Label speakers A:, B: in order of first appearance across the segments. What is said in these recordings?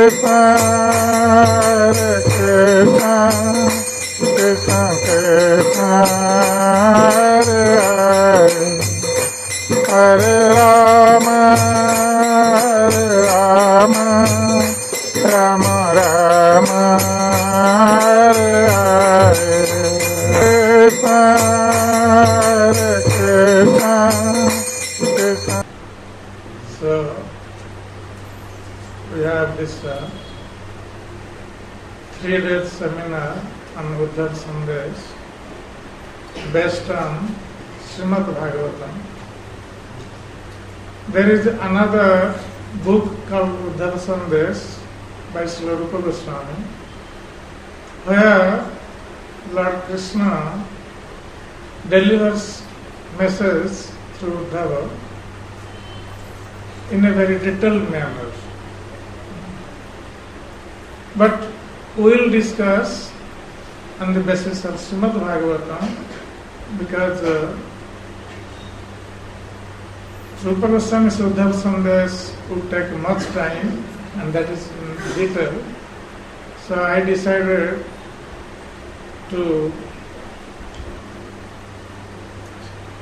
A: So, we have this 3-day seminar on Udhava Sundays based on Srimad Bhagavatam. There is another book called Udhava Sundays by Srila Rupa Goswami, where Lord Krishna delivers message through Udhava in a very detailed manner. But we will discuss on the basis of Srimad Bhagavatam, because Rupa Goswami's Udhava Sundays would take much time, and that is in detail. So I decided to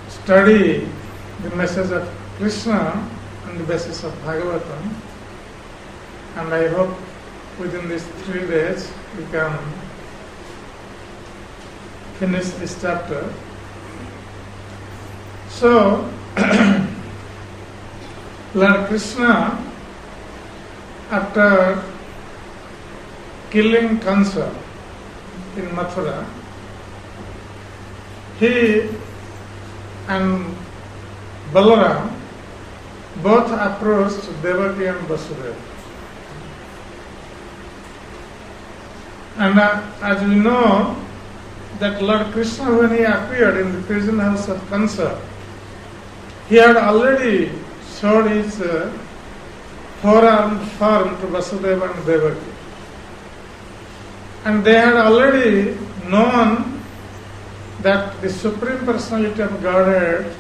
A: study the message of Krishna on the basis of Bhagavatam, and I hope within these 3 days we can finish this chapter. So, Lord Krishna, after killing Kansa in Mathura, he and Balaram both approached Devaki and Vasudeva. And as we know, that Lord Krishna, when he appeared in the prison house of Kansa, he had already showed his forearmed form to Vasudeva and Devaki. And they had already known that the Supreme Personality of Godhead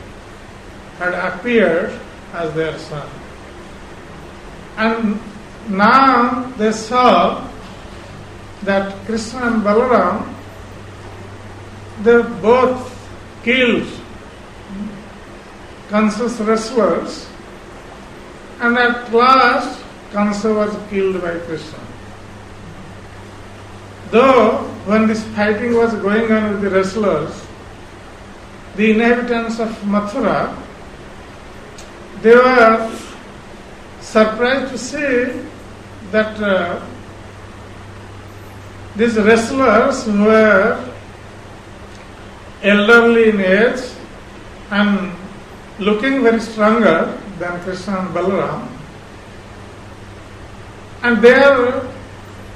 A: had appeared as their son. And now they saw that Krishna and Balaram, they both killed Kansa's wrestlers, and at last Kansa was killed by Krishna. Though when this fighting was going on with the wrestlers, the inhabitants of Mathura, they were surprised to see that these wrestlers were elderly in age and looking very stronger than Krishna and Balaram, and they are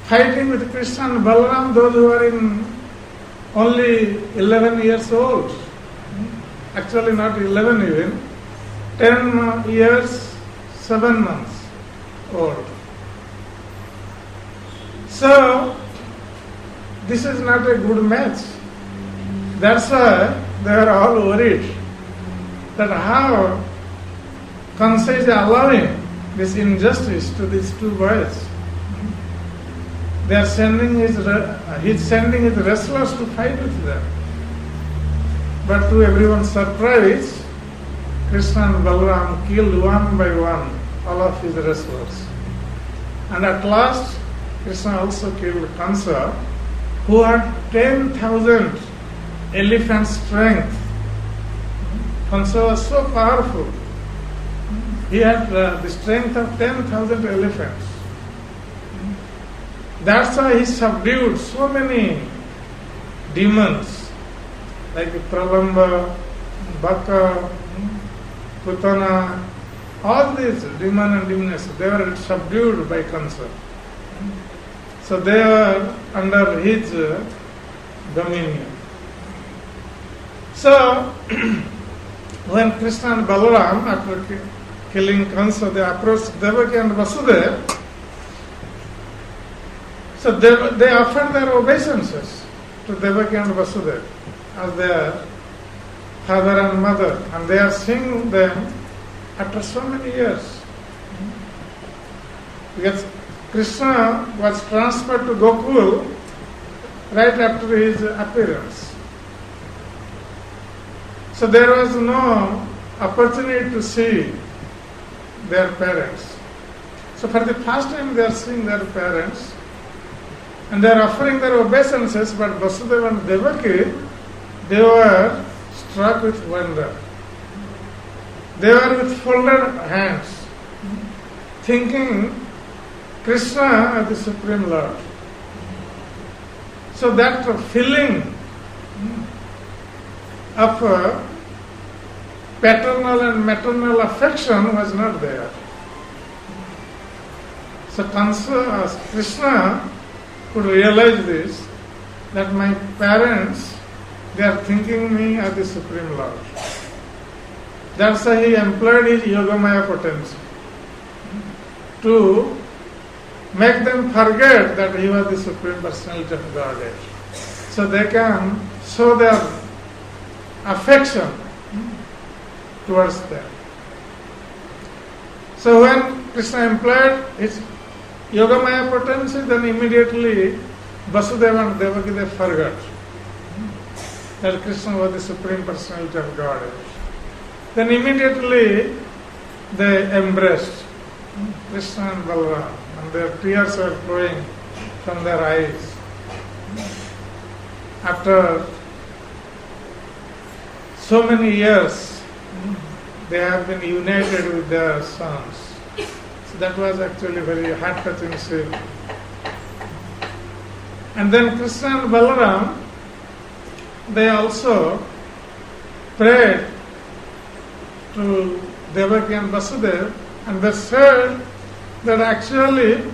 A: fighting with Krishna and Balaram, those who are in only 11 years old. Actually not 11 even, 10 years, 7 months old. So, this is not a good match. That's why they are all worried that how Kansa is allowing this injustice to these two boys. They are he's sending his wrestlers to fight with them. But to everyone's surprise, Krishna and Balaram killed one by one all of his wrestlers. And at last, Krishna also killed Kansa, who had 10,000 elephant strength. Kansa was so powerful. He had the strength of 10,000 elephants. That's why he subdued so many demons, like Pralamba, Baka, Putana, all these demon and demoness, they were subdued by Kansa. So they were under his dominion. So, when Krishna and Balaram, after killing Kansa, they approached Devaki and Vasudeva. So they offered their obeisances to Devaki and Vasudeva as their father and mother, and they are seeing them after so many years. Because Krishna was transferred to Gokul right after his appearance. So there was no opportunity to see their parents. So for the first time they are seeing their parents and they are offering their obeisances, but Vasudeva and Devaki, they were struck with wonder. They were with folded hands, thinking Krishna as the Supreme Lord. So that feeling of paternal and maternal affection was not there. So Krishna could realize this, that my parents, they are thinking me as the Supreme Lord. That's why he employed his Yogamaya potency to make them forget that he was the Supreme Personality of Godhead. So they can show their affection towards them. So when Krishna employed his Yogamaya potency, then immediately Vasudeva and Devaki, they forgot that Krishna was the Supreme Personality of Godhead. Then immediately they embraced Krishna and Balaram, and their tears were flowing from their eyes. After so many years, they have been united with their sons. So that was actually very heart-touching scene. And then Krishna and Balaram, they also prayed to Devaki and Vasudeva, and they said that actually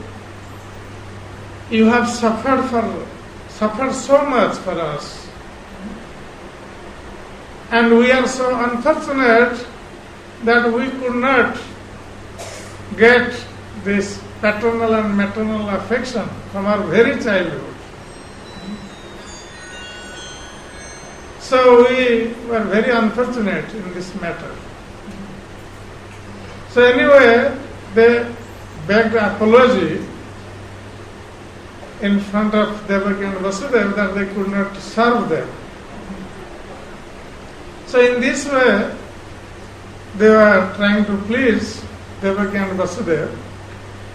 A: you have suffered so much for us, and we are so unfortunate that we could not get this paternal and maternal affection from our very childhood. So we were very unfortunate in this matter. So anyway, they begged apology in front of Devaki and Vasudeva that they could not serve them. So in this way, they were trying to please Devaki and Vasudeva.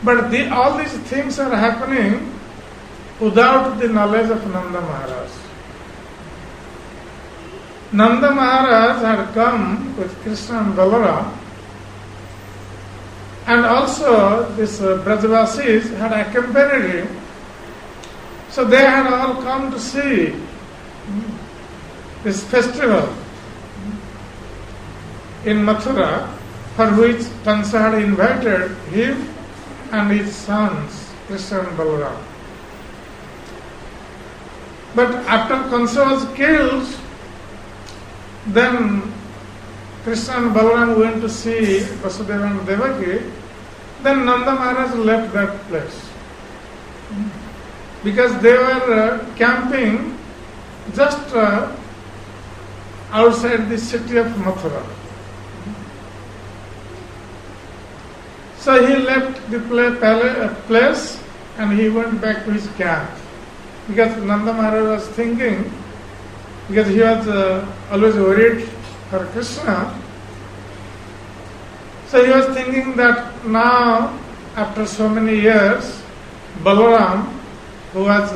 A: But all these things are happening without the knowledge of Nanda Maharaj. Nanda Maharaj had come with Krishna and Balaram, and also this Brajavasis had accompanied him. So they had all come to see this festival in Mathura, for which Kansa had invited him and his sons, Krishna and Balaram. But after Kansa was killed, then Krishna and Balaram went to see Vasudeva and Devaki. Then Nanda Maharaj left that place because they were camping just outside the city of Mathura. So he left the place and he went back to his camp, because Nanda Maharaj was thinking, because he was always worried for Krishna. So he was thinking that now, after so many years, Balaram, who was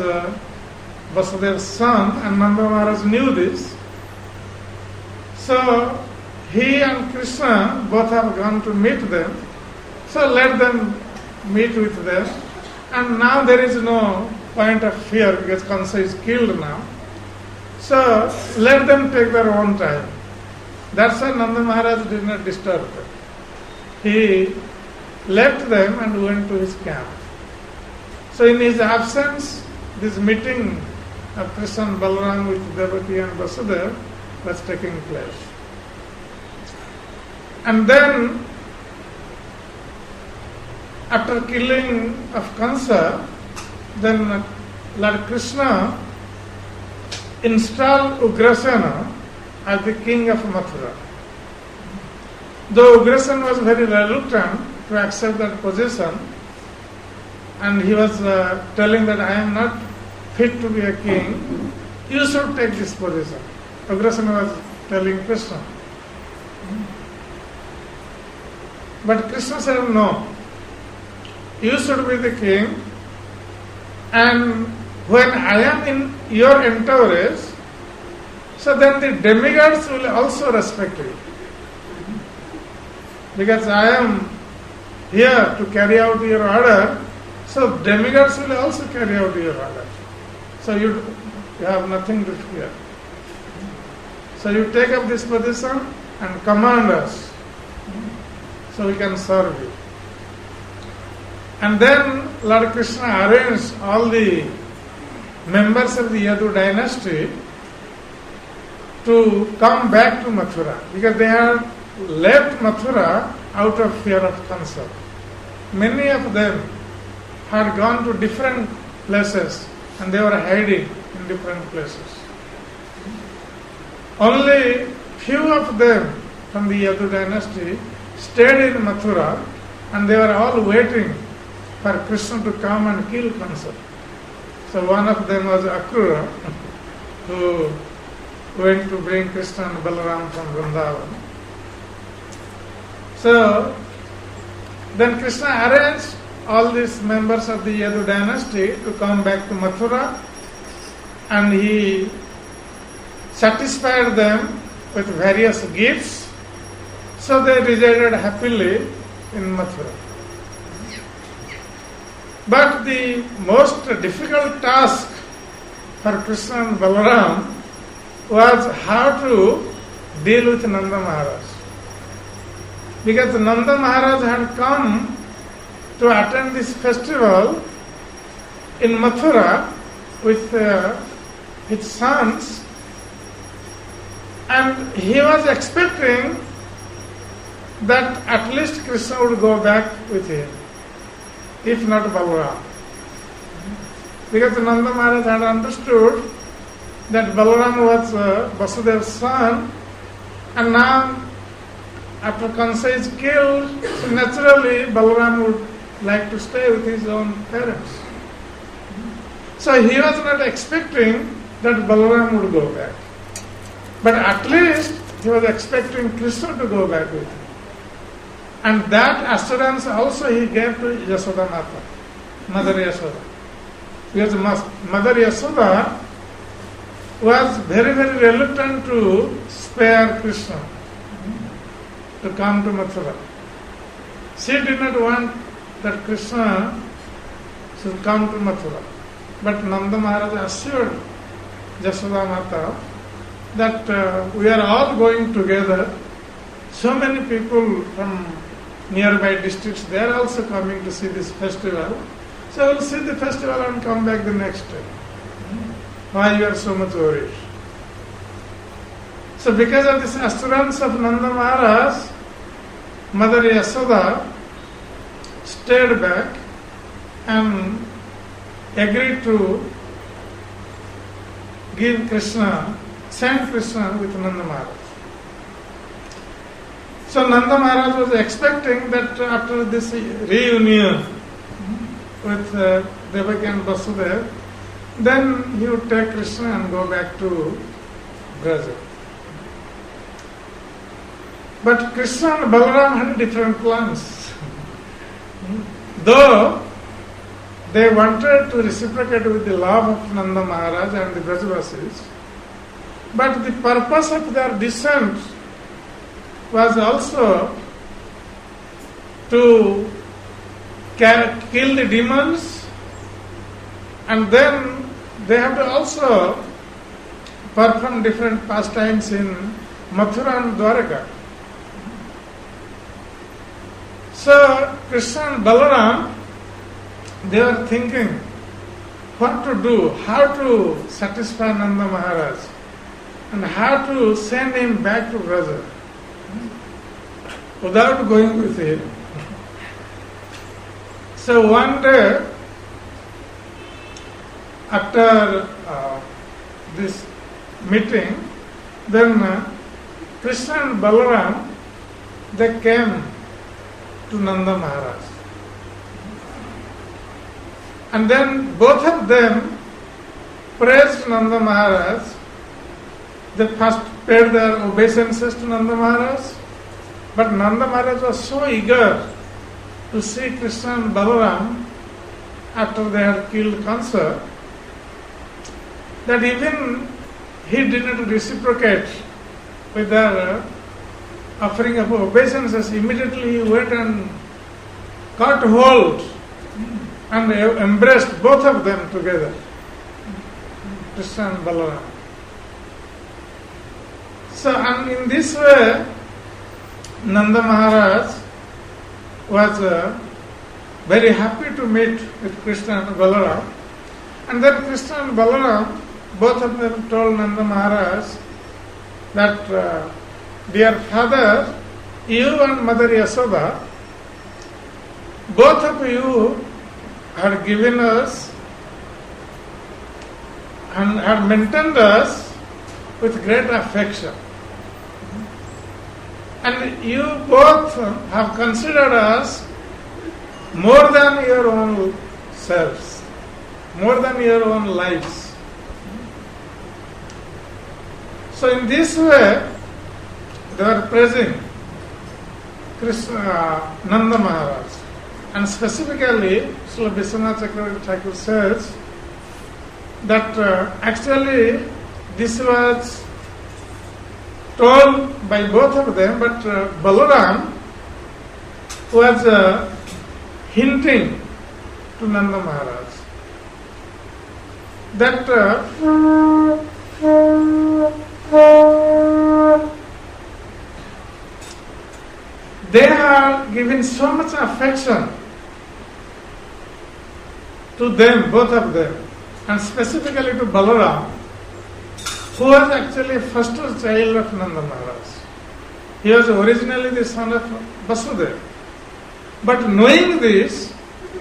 A: Vasudeva's son, and Nanda Maharaj knew this, so he and Krishna both have gone to meet them. So let them meet with them. And now there is no point of fear because Kansa is killed now. So let them take their own time. That's why Nanda Maharaj did not disturb them. He left them and went to his camp. So in his absence, this meeting of Krishna and Balaram with Devaki and Vasudeva was taking place. And then, after killing of Kansa, then Lord Krishna installed Ugrasena as the king of Mathura. Though Ugrasena was very reluctant to accept that position, and he was telling that I am not fit to be a king, you should take this position. Ugrasena was telling Krishna. But Krishna said, no, you should be the king, and when I am in your entourage, so then the demigods will also respect you. Because I am here to carry out your order, so demigods will also carry out your order. So you have nothing to fear. So you take up this position and command us, so we can serve you. And then Lord Krishna arranged all the members of the Yadu dynasty to come back to Mathura, because they had left Mathura out of fear of Kansa. Many of them had gone to different places and they were hiding in different places. Only few of them from the Yadu dynasty stayed in Mathura, and they were all waiting for Krishna to come and kill Kansa. So one of them was Akrura, who went to bring Krishna and Balaram from Vrindavan. So then Krishna arranged all these members of the Yadu dynasty to come back to Mathura, and he satisfied them with various gifts, so they resided happily in Mathura. But the most difficult task for Krishna and Balaram was how to deal with Nanda Maharaj. Because Nanda Maharaj had come to attend this festival in Mathura with his sons, and he was expecting that at least Krishna would go back with him, if not Balaram. Because Nanda Maharaj had understood that Balaram was Vasudeva's son, and now after Kansa is killed, so naturally Balaram would like to stay with his own parents. So he was not expecting that Balaram would go back. But at least he was expecting Krishna to go back with him. And that assurance also he gave to Yasoda Mata, Mother Yasoda. Because Mother Yasoda was very, very reluctant to spare Krishna to come to Mathura. She did not want that Krishna should come to Mathura. But Nanda Maharaj assured Yasoda Mata that we are all going together. So many people from nearby districts, they are also coming to see this festival. So we'll see the festival and come back the next day. Why you are so much worried? So because of this assurance of Nanda Maharaj, Mother Yasoda stayed back and agreed to give Krishna, send Krishna with Nanda Maharaj. So Nanda Maharaj was expecting that after this reunion with Devaki and Vasudeva, then he would take Krishna and go back to Braja. But Krishna and Balaram had different plans. Though they wanted to reciprocate with the love of Nanda Maharaj and the Brajavasis, but the purpose of their descent was also to kill the demons, and then they have to also perform different pastimes in Mathura and Dwaraka. So Krishna and Balaram, they were thinking what to do, how to satisfy Nanda Maharaj, and how to send him back to Braja without going with him. So one day, after this meeting, then Krishna and Balaram, they came to Nanda Maharaj. And then both of them praised Nanda Maharaj. They first paid their obeisances to Nanda Maharaj, but Nanda Maharaj was so eager to see Krishna and Balaram after they had killed Kansa that even he didn't reciprocate with their offering of obeisances. Immediately he went and caught hold and embraced both of them together, Krishna and Balaram. So, and in this way, Nanda Maharaj was very happy to meet with Krishna and Balaram. And then Krishna and Balaram, both of them told Nanda Maharaj that, dear father, you and Mother Yasoda, both of you had given us and had maintained us with great affection. And you both have considered us more than your own selves, more than your own lives. So in this way, they were praising Krishna, Nanda Maharaj. And specifically, Srila Vishwanath Chakravarti Thakur says that actually this was told by both of them, but Balaram was hinting to Nanda Maharaj that they are giving so much affection to them, both of them, and specifically to Balaram, who was actually first child of Nanda Maharaj. He was originally the son of Vasudeva. But knowing this,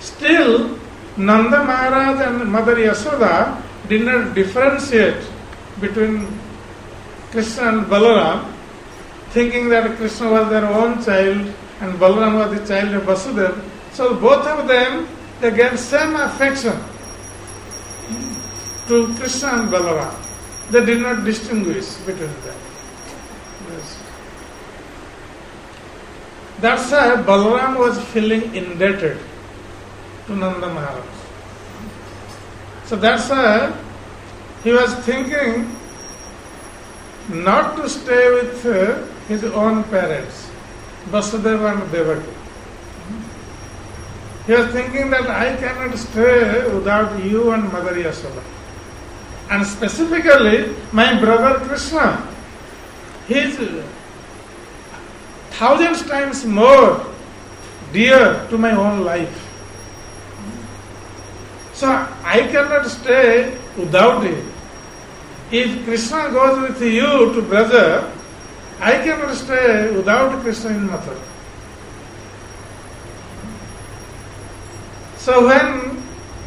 A: still Nanda Maharaj and Mother Yasoda did not differentiate between Krishna and Balaram, thinking that Krishna was their own child and Balaram was the child of Vasudeva. So both of them, they gave same affection to Krishna and Balaram. They did not distinguish between them. Yes. That's why Balaram was feeling indebted to Nanda Maharaj. So that's why he was thinking not to stay with his own parents, Vasudeva and Devaki. He was thinking that I cannot stay without you and Mother Yasoda. And specifically, my brother Krishna, he is thousands times more dear to my own life. So I cannot stay without him. If Krishna goes with you to Braja, I cannot stay without Krishna in Mathura. So when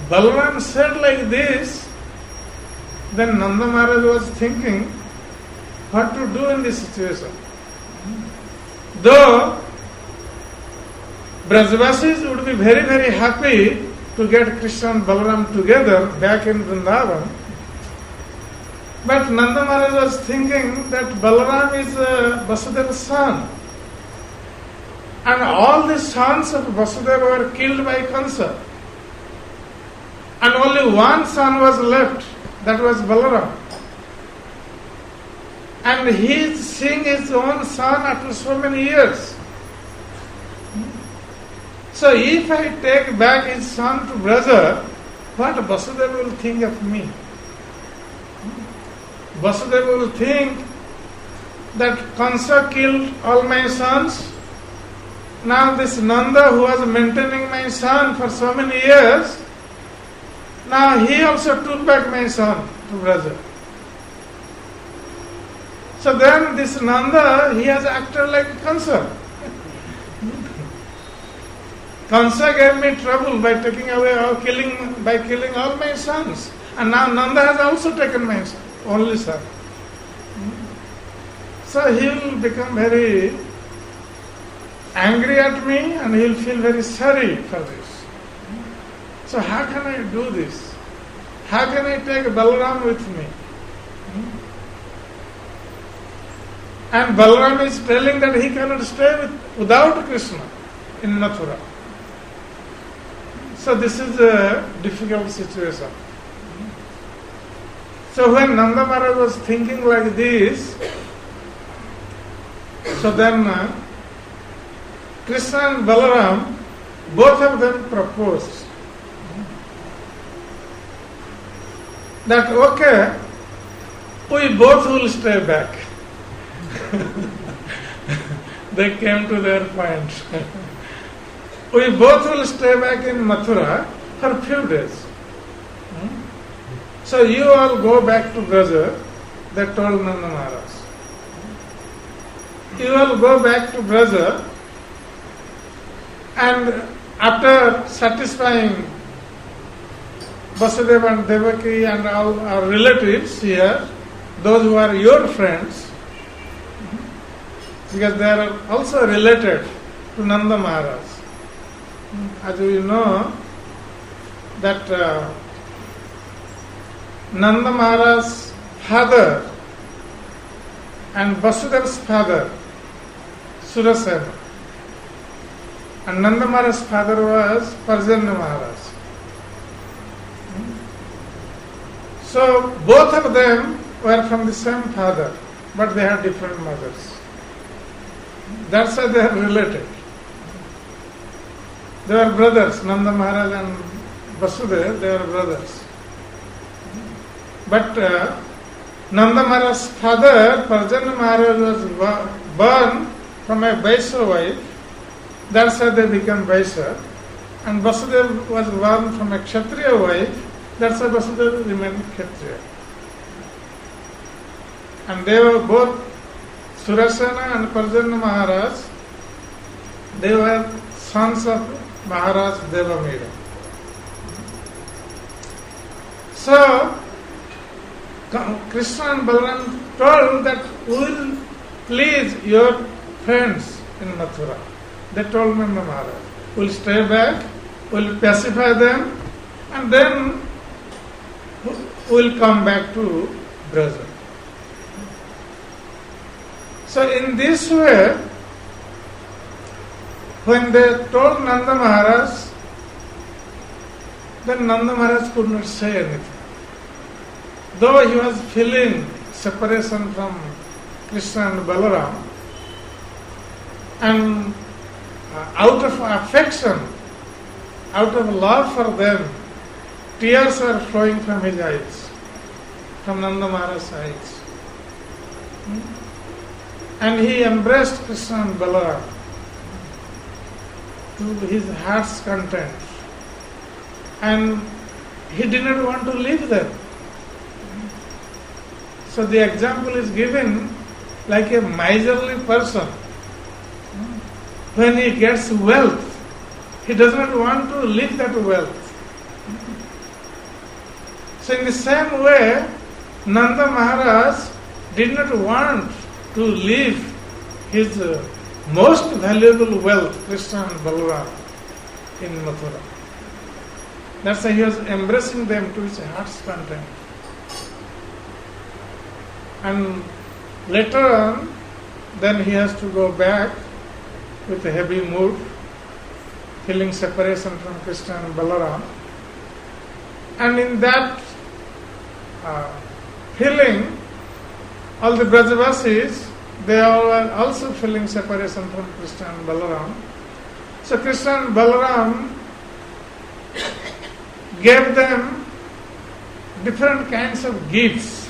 A: Balaram said like this, then Nanda Maharaj was thinking what to do in this situation. Though Brajvasis would be very, very happy to get Krishna and Balaram together back in Vrindavan, but Nanda Maharaj was thinking that Balaram is Vasudeva's son. And all the sons of Vasudeva were killed by Kansa. And only one son was left, that was Balaram. And he is seeing his own son after so many years. So if I take back his son to Braja, what Vasudeva will think of me? Vasudeva will think that Kansa killed all my sons. Now this Nanda, who was maintaining my son for so many years, now he also took back my son to Braja. So then this Nanda, he has acted like Kansa. Kansa gave me trouble by taking away or killing all my sons. And now Nanda has also taken my son, only son. So he will become very angry at me and he will feel very sorry for this. So how can I do this? How can I take Balaram with me? And Balaram is telling that he cannot stay without Krishna in Mathura. So this is a difficult situation. So when Nanda Maharaj was thinking like this, so then Krishna and Balaram, both of them proposed that okay, we both will stay back. They came to their point. We both will stay back in Mathura for a few days. So you all go back to Braja, they told Nanda Maharaj. You all go back to Braja, and after satisfying Vasudeva and Devaki and all our relatives here, those who are your friends, because they are also related to Nanda Maharaj. As you know, that Nanda Maharaj's father and Vasudeva's father, Surasena, and Nanda Maharaj's father was Parjanya Maharaj. So both of them were from the same father, but they had different mothers. That's why they are related. They were brothers, Nanda Maharaj and Vasudeva, they were brothers. But Nanda Maharaj's father, Parjanya Maharaj, was born from a Vaishya wife. That's why they became Vaishya. And Vasudeva was born from a Kshatriya wife. That's why Vasudeva remained Kshatriya. And they were both, Surasena and Parjanya Maharaj, they were sons of Maharaj Devamira. So, Krishna and Balaram told that we will please your friends in Mathura. They told Nanda Maharaj, we will stay back, we will pacify them, and then we will come back to Braja. So in this way, when they told Nanda Maharaj, then Nanda Maharaj could not say anything. Though he was feeling separation from Krishna and Balaram, and out of affection, out of love for them, tears were flowing from his eyes, from Nanda Maharaj's eyes. And he embraced Krishna and Balaram to his heart's content. And he did not want to leave them. So the example is given like a miserly person. When he gets wealth, he does not want to leave that wealth. So in the same way, Nanda Maharaj did not want to leave his most valuable wealth, Krishna and Balaram, in Mathura. That's why he was embracing them to his heart's content. And later on, then he has to go back with a heavy mood, feeling separation from Krishna and Balaram. And in that feeling, all the Brajavasis, they all were also feeling separation from Krishna and Balaram. So Krishna and Balaram gave them different kinds of gifts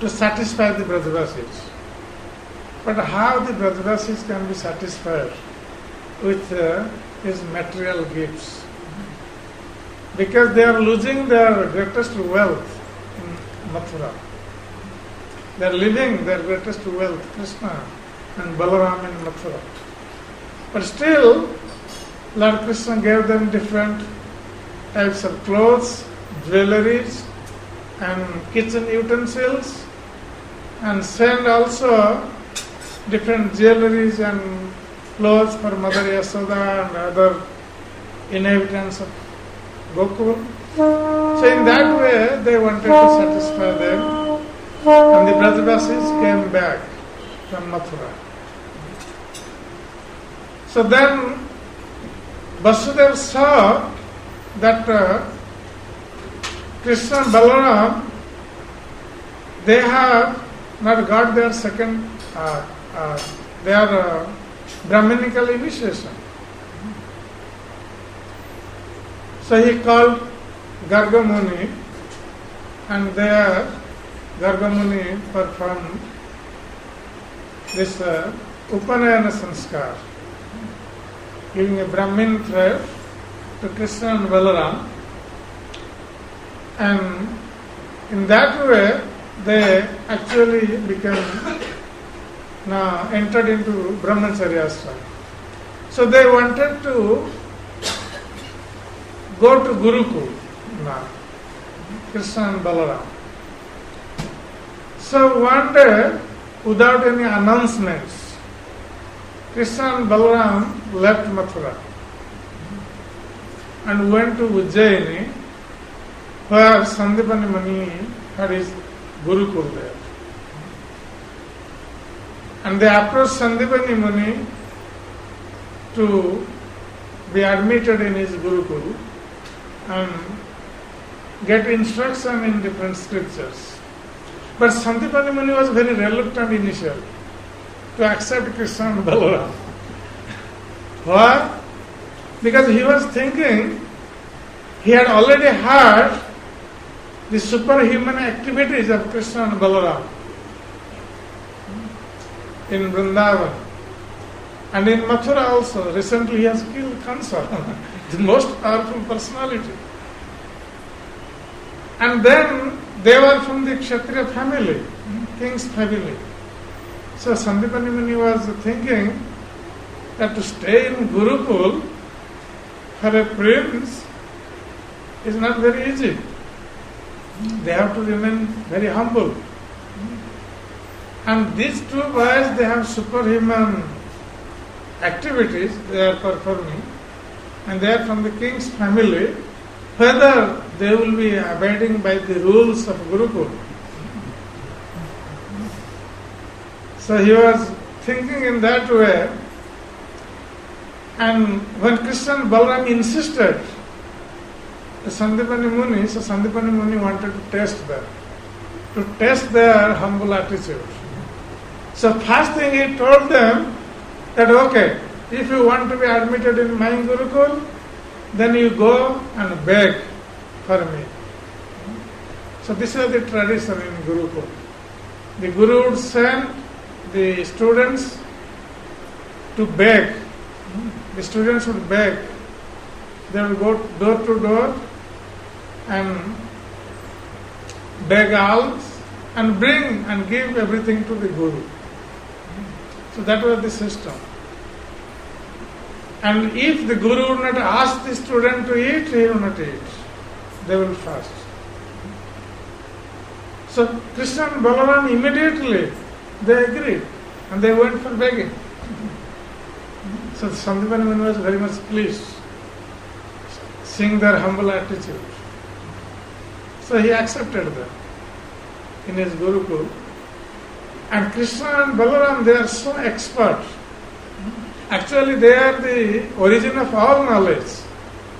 A: to satisfy the Brajavasis. But how the Brajavasis can be satisfied with his material gifts? Because they are losing their greatest wealth in Mathura. They are leaving their greatest wealth, Krishna and Balaram in Mathura. But still, Lord Krishna gave them different types of clothes, jewelries, and kitchen utensils, and sent also different jewelries and clothes for Mother Yasoda and other inhabitants of Gokul. So in that way they wanted to satisfy them, and the Brajavasis came back from Mathura. So then Vasudeva saw that Krishna and Balaram, they have not got their second, their Brahminical initiation. So he called Garga Muni, and there Garga Muni performed this Upanayana Sanskar, giving a Brahmin thread to Krishna and Balaram, and in that way they actually entered into Brahmacharya ashram. So they wanted to go to Gurukul now, Krishna and Balaram. So one day, without any announcements, Krishna and Balaram left Mathura and went to Ujjaini, where Sandipani Muni had his Gurukul there. And they approached Sandipani Muni to be admitted in his Gurukul and get instruction in different scriptures. But Sandipani Muni was very reluctant initially to accept Krishna and Balaram. Why? Because he was thinking he had already heard the superhuman activities of Krishna and Balaram in Vrindavan. And in Mathura also, recently he has killed Kansa, the most powerful personality. And then they were from the Kshatriya family, king's family. So Sandipani Muni was thinking that to stay in Gurukul for a prince is not very easy. They have to remain very humble. And these two boys, they have superhuman activities they are performing, and they are from the king's family, whether they will be abiding by the rules of Gurukul. So he was thinking in that way, and when Krishna and Balaram insisted to Sandipani Muni, so Sandipani Muni wanted to test them, to test their humble attitude. So first thing he told them that, okay, if you want to be admitted in my Gurukul, then you go and beg for me. So this is the tradition in Gurukul. The Guru would send the students to beg. The students would beg. They will go door to door and beg alms and bring and give everything to the Guru. So that was the system. And if the Guru would not ask the student to eat, he will not eat. They will fast. So Krishna and Balaram immediately they agreed and they went for begging. So Sandipani Muni was very much pleased, seeing their humble attitude. So he accepted them in his Gurukul. And Krishna and Balaram, they are so expert. Actually, they are the origin of all knowledge.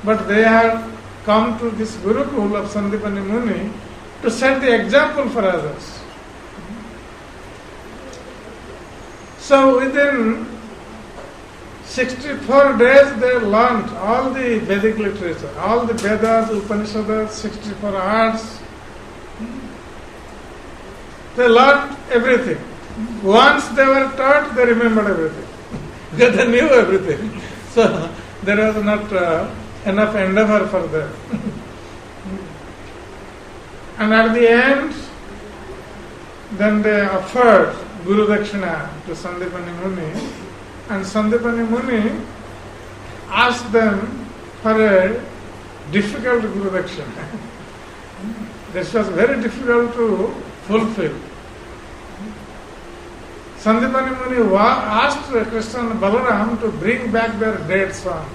A: But they have come to this Gurukul of Sandipani Muni to set the example for others. So within 64 days they learnt all the Vedic literature, all the Vedas, Upanishads, 64 arts. They learnt everything. Once they were taught, they remembered everything. Because they knew everything. So there was not enough endeavor for them. And at the end, then they offered Guru Dakshina to Sandipani Muni, and Sandipani Muni asked them for a difficult Guru Dakshina. This was very difficult to fulfill. Sandipani Muni asked Krishna and Balaram to bring back their dead son.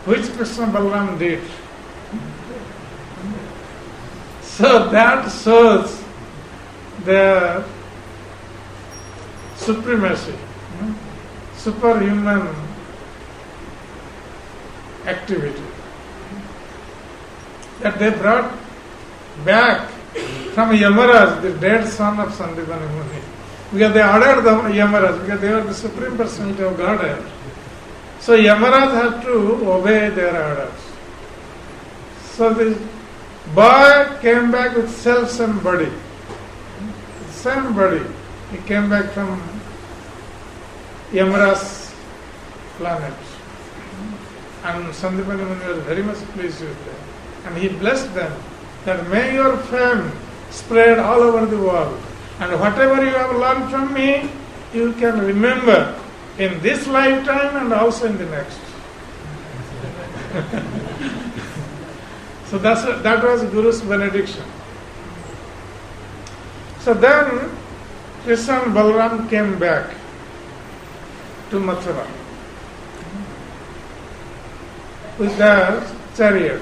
A: which Krishna Balaram did. So that shows their supremacy, superhuman activity. That they brought back from Yamaraj, the dead son of Sandipani Muni. Because they ordered the Yamaraj, because they were the supreme personality of Godhead. So Yamaraj had to obey their orders. So the boy came back with self-same body. Same body. He came back from Yamaraj's planet. And Sandipani Muni was very much pleased with them. And he blessed them that may your fame spread all over the world. And whatever you have learned from me, you can remember in this lifetime and also in the next. So that was Guru's benediction. So then Krishna and Balaram came back to Mathura with their chariot.